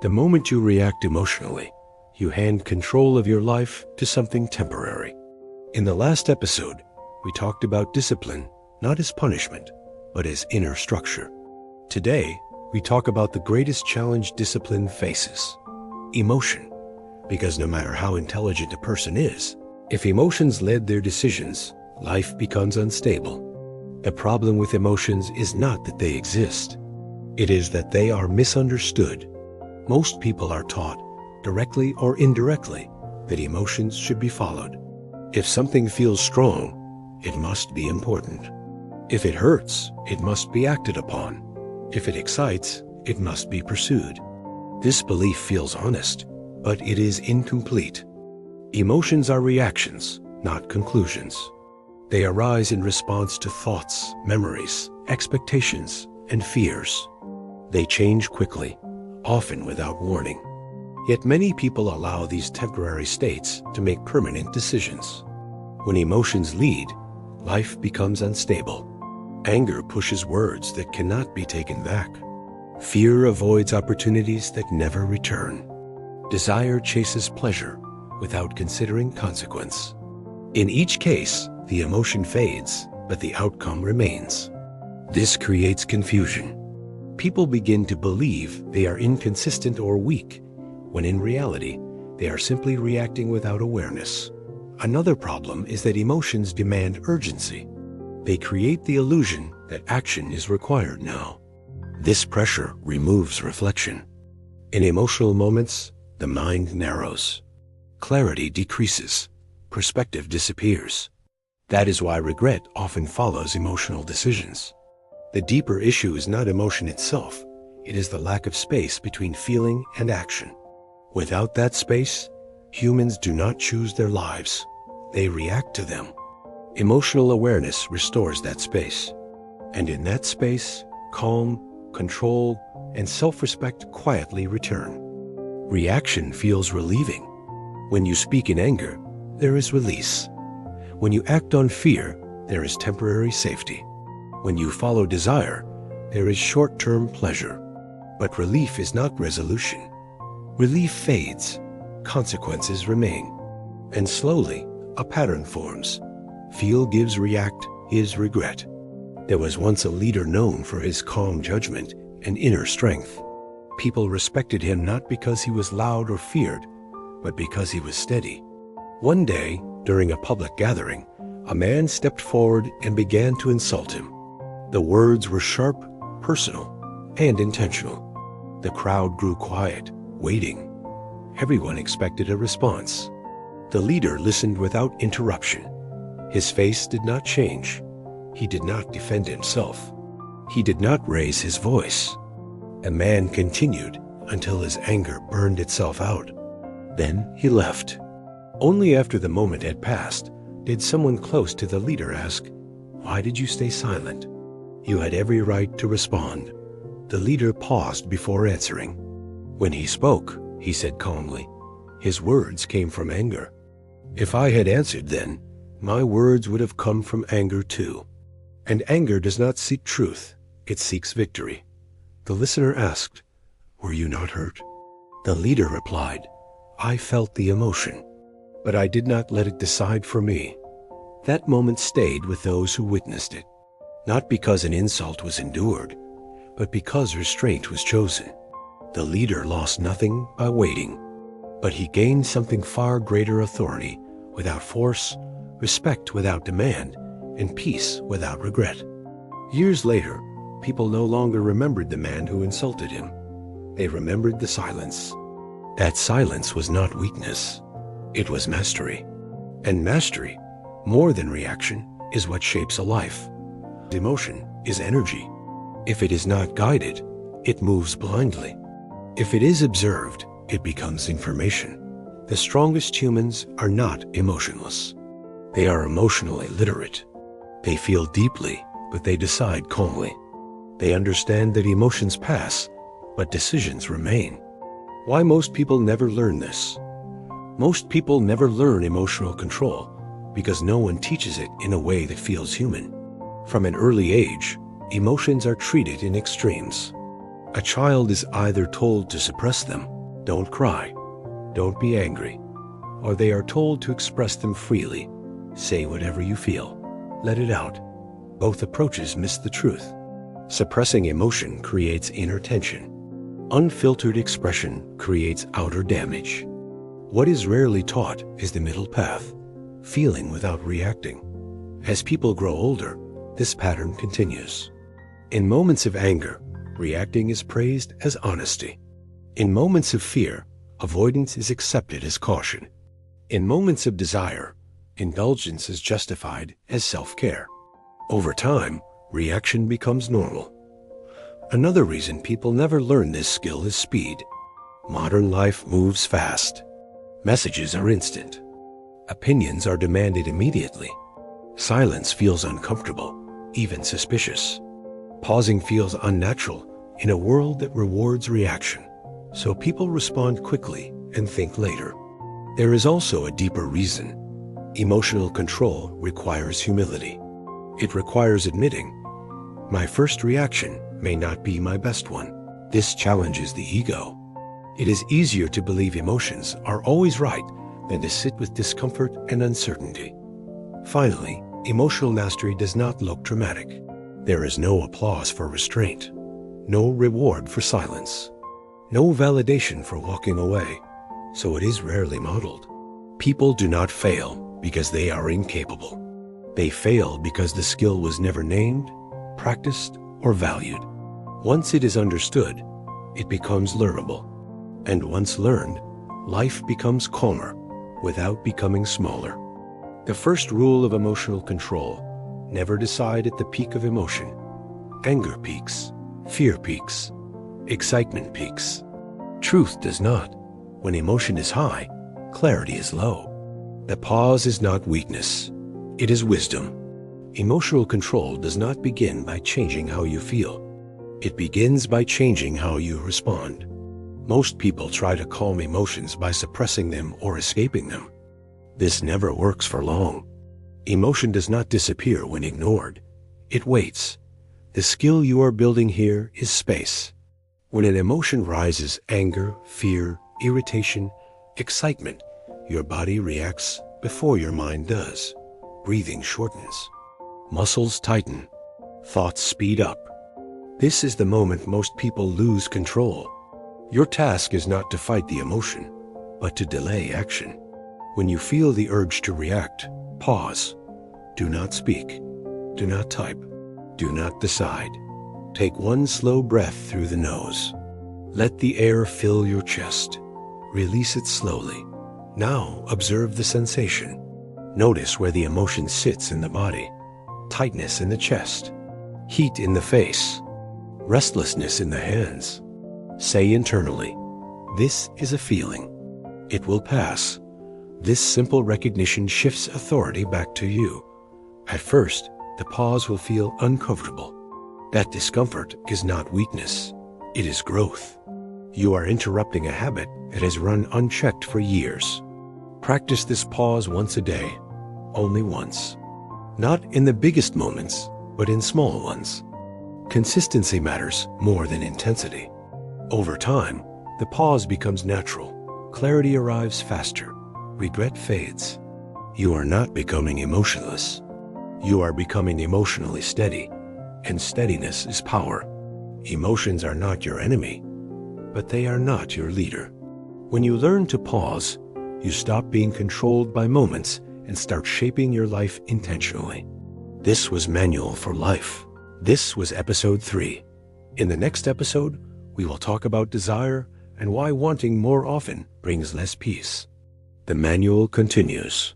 The moment you react emotionally, you hand control of your life to something temporary. In the last episode, we talked about discipline, not as punishment, but as inner structure. Today, we talk about the greatest challenge discipline faces: emotion. Because no matter how intelligent a person is, if emotions led their decisions, life becomes unstable. The problem with emotions is not that they exist. It is that they are misunderstood. Most people are taught, directly or indirectly, that emotions should be followed. If something feels strong, it must be important. If it hurts, it must be acted upon. If it excites, it must be pursued. This belief feels honest, but it is incomplete. Emotions are reactions, not conclusions. They arise in response to thoughts, memories, expectations, and fears. They change quickly, often without warning. Yet many people allow these temporary states to make permanent decisions. When emotions lead, life becomes unstable. Anger pushes words that cannot be taken back. Fear avoids opportunities that never return. Desire chases pleasure without considering consequence. In each case, the emotion fades, but the outcome remains. This creates confusion. People begin to believe they are inconsistent or weak, when in reality, they are simply reacting without awareness. Another problem is that emotions demand urgency. They create the illusion that action is required now. This pressure removes reflection. In emotional moments, the mind narrows. Clarity decreases. Perspective disappears. That is why regret often follows emotional decisions. The deeper issue is not emotion itself. It is the lack of space between feeling and action. Without that space, humans do not choose their lives. They react to them. Emotional awareness restores that space. And in that space, calm, control, and self-respect quietly return. Reaction feels relieving. When you speak in anger, there is release. When you act on fear, there is temporary safety. When you follow desire, there is short-term pleasure. But relief is not resolution. Relief fades. Consequences remain. And slowly, a pattern forms. Feel gives react is regret. There was once a leader known for his calm judgment and inner strength. People respected him not because he was loud or feared, but because he was steady. One day, during a public gathering, a man stepped forward and began to insult him. The words were sharp, personal, and intentional. The crowd grew quiet, waiting. Everyone expected a response. The leader listened without interruption. His face did not change. He did not defend himself. He did not raise his voice. The man continued until his anger burned itself out. Then he left. Only after the moment had passed did someone close to the leader ask, "Why did you stay silent?" You had every right to respond. The leader paused before answering. When he spoke, he said calmly, his words came from anger. If I had answered then, my words would have come from anger too. And anger does not seek truth, it seeks victory. The listener asked, "Were you not hurt?" The leader replied, "I felt the emotion, but I did not let it decide for me." That moment stayed with those who witnessed it, not because an insult was endured, but because restraint was chosen. The leader lost nothing by waiting, but he gained something far greater: authority without force, respect without demand, and peace without regret. Years later, people no longer remembered the man who insulted him. They remembered the silence. That silence was not weakness. It was mastery. And mastery, more than reaction, is what shapes a life. Emotion is energy. If it is not guided, it moves blindly. If it is observed, it becomes information. The strongest humans are not emotionless. They are emotionally literate. They feel deeply, but they decide calmly. They understand that emotions pass, but decisions remain. Why most people never learn this? Most people never learn emotional control because no one teaches it in a way that feels human. From an early age, emotions are treated in extremes. A child is either told to suppress them, don't cry, don't be angry, or they are told to express them freely, say whatever you feel, let it out. Both approaches miss the truth. Suppressing emotion creates inner tension. Unfiltered expression creates outer damage. What is rarely taught is the middle path, feeling without reacting. As people grow older, this pattern continues. In moments of anger, reacting is praised as honesty. In moments of fear, avoidance is accepted as caution. In moments of desire, indulgence is justified as self-care. Over time, reaction becomes normal. Another reason people never learn this skill is speed. Modern life moves fast. Messages are instant. Opinions are demanded immediately. Silence feels uncomfortable, even suspicious. Pausing feels unnatural in a world that rewards reaction. So people respond quickly and think later. There is also a deeper reason. Emotional control requires humility. It requires admitting, my first reaction may not be my best one. This challenges the ego. It is easier to believe emotions are always right than to sit with discomfort and uncertainty. Finally, emotional mastery does not look dramatic. There is no applause for restraint, no reward for silence, no validation for walking away, so it is rarely modeled. People do not fail because they are incapable. They fail because the skill was never named, practiced, or valued. Once it is understood, it becomes learnable. And once learned, life becomes calmer without becoming smaller. The first rule of emotional control: never decide at the peak of emotion. Anger peaks, fear peaks, excitement peaks. Truth does not. When emotion is high, clarity is low. The pause is not weakness, it is wisdom. Emotional control does not begin by changing how you feel. It begins by changing how you respond. Most people try to calm emotions by suppressing them or escaping them. This never works for long. Emotion does not disappear when ignored. It waits. The skill you are building here is space. When an emotion rises, anger, fear, irritation, excitement, your body reacts before your mind does. Breathing shortens. Muscles tighten. Thoughts speed up. This is the moment most people lose control. Your task is not to fight the emotion, but to delay action. When you feel the urge to react, pause. Do not speak. Do not type. Do not decide. Take one slow breath through the nose. Let the air fill your chest. Release it slowly. Now observe the sensation. Notice where the emotion sits in the body. Tightness in the chest. Heat in the face. Restlessness in the hands. Say internally, this is a feeling. It will pass. This simple recognition shifts authority back to you. At first, the pause will feel uncomfortable. That discomfort is not weakness. It is growth. You are interrupting a habit that has run unchecked for years. Practice this pause once a day, only once. Not in the biggest moments, but in small ones. Consistency matters more than intensity. Over time, the pause becomes natural. Clarity arrives faster. Regret fades. You are not becoming emotionless. You are becoming emotionally steady, and steadiness is power. Emotions are not your enemy, but they are not your leader. When you learn to pause, you stop being controlled by moments and start shaping your life intentionally. This was Manual for Life. This was episode 3. In the next episode, we will talk about desire and why wanting more often brings less peace. The manual continues.